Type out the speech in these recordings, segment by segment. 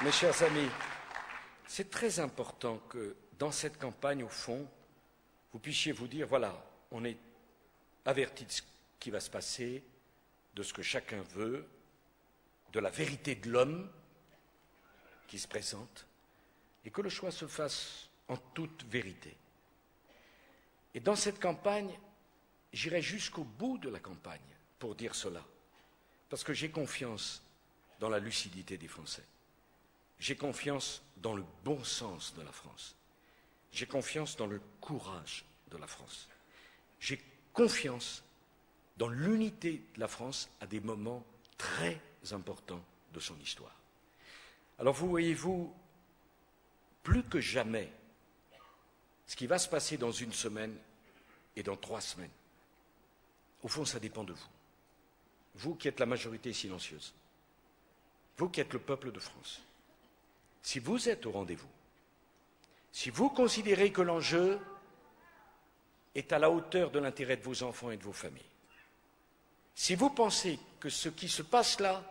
Mes chers amis, c'est très important que dans cette campagne, au fond, vous puissiez vous dire, voilà, on est averti de ce qui va se passer, de ce que chacun veut, de la vérité de l'homme qui se présente, et que le choix se fasse en toute vérité. Et dans cette campagne, j'irai jusqu'au bout de la campagne pour dire cela, parce que j'ai confiance dans la lucidité des Français. J'ai confiance dans le bon sens de la France. J'ai confiance dans le courage de la France. J'ai confiance dans l'unité de la France à des moments très importants de son histoire. Alors vous voyez-vous, plus que jamais, ce qui va se passer dans une semaine et dans 3 semaines, au fond, ça dépend de vous. Vous qui êtes la majorité silencieuse, vous qui êtes le peuple de France. Si vous êtes au rendez-vous, si vous considérez que l'enjeu est à la hauteur de l'intérêt de vos enfants et de vos familles, si vous pensez que ce qui se passe là,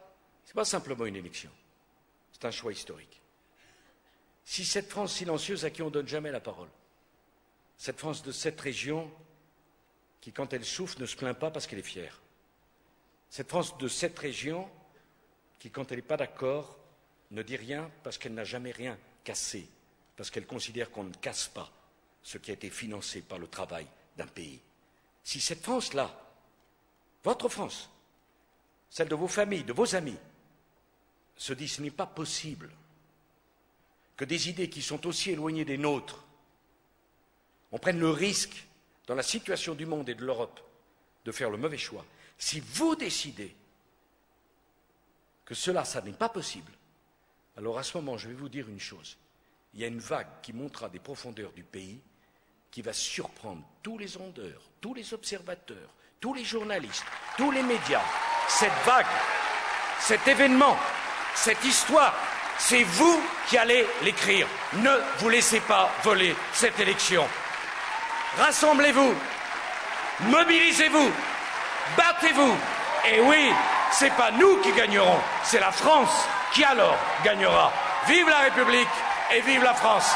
ce n'est pas simplement une élection, c'est un choix historique. Si cette France silencieuse à qui on ne donne jamais la parole, cette France de cette région qui, quand elle souffre, ne se plaint pas parce qu'elle est fière, cette France de cette région qui, quand elle n'est pas d'accord, ne dit rien parce qu'elle n'a jamais rien cassé, parce qu'elle considère qu'on ne casse pas ce qui a été financé par le travail d'un pays. Si cette France-là, votre France, celle de vos familles, de vos amis, se dit ce n'est pas possible que des idées qui sont aussi éloignées des nôtres, on prenne le risque, dans la situation du monde et de l'Europe, de faire le mauvais choix. Si vous décidez que cela, ça n'est pas possible, alors à ce moment, je vais vous dire une chose. Il y a une vague qui montera des profondeurs du pays qui va surprendre tous les sondeurs, tous les observateurs, tous les journalistes, tous les médias. Cette vague, cet événement, cette histoire, c'est vous qui allez l'écrire. Ne vous laissez pas voler cette élection. Rassemblez-vous, mobilisez-vous, battez-vous. Et oui, ce n'est pas nous qui gagnerons, c'est la France qui alors gagnera. Vive la République et vive la France!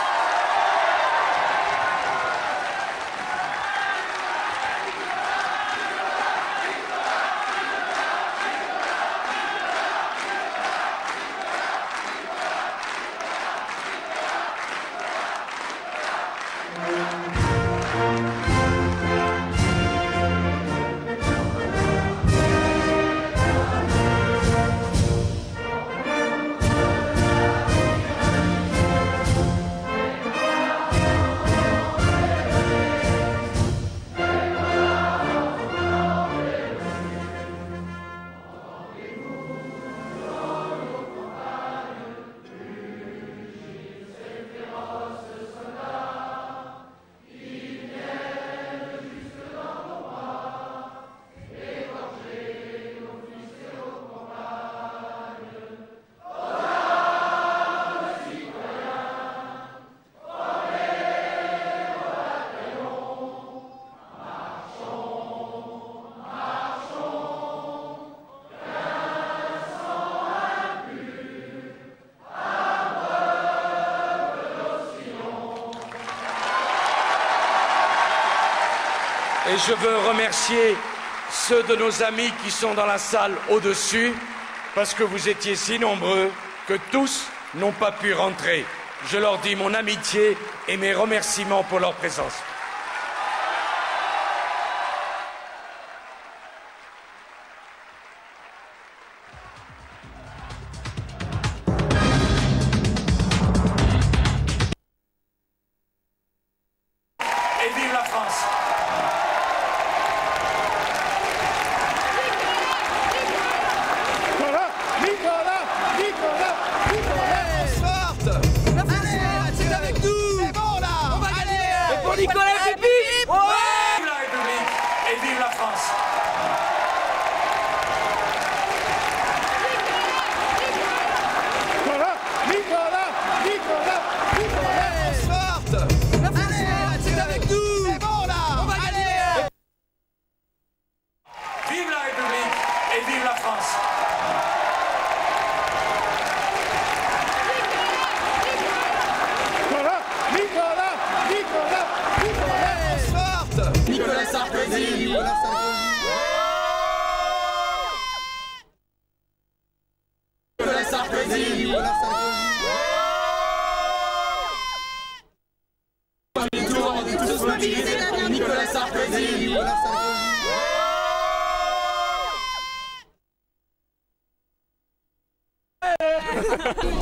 Et je veux remercier ceux de nos amis qui sont dans la salle au-dessus, parce que vous étiez si nombreux que tous n'ont pas pu rentrer. Je leur dis mon amitié et mes remerciements pour leur présence. Et vive la France! Nicolas! Nicolas Sarkozy. Nicolas Sarkozy. Nicolas Sarkozy. Premier tour, on est tous mobilisés pour Nicolas Sarkozy. Nicolas Sarkozy.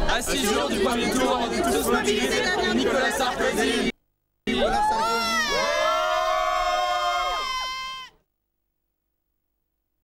À 6 jours du premier tour, on est tous mobilisés pour Nicolas Sarkozy. Nicolas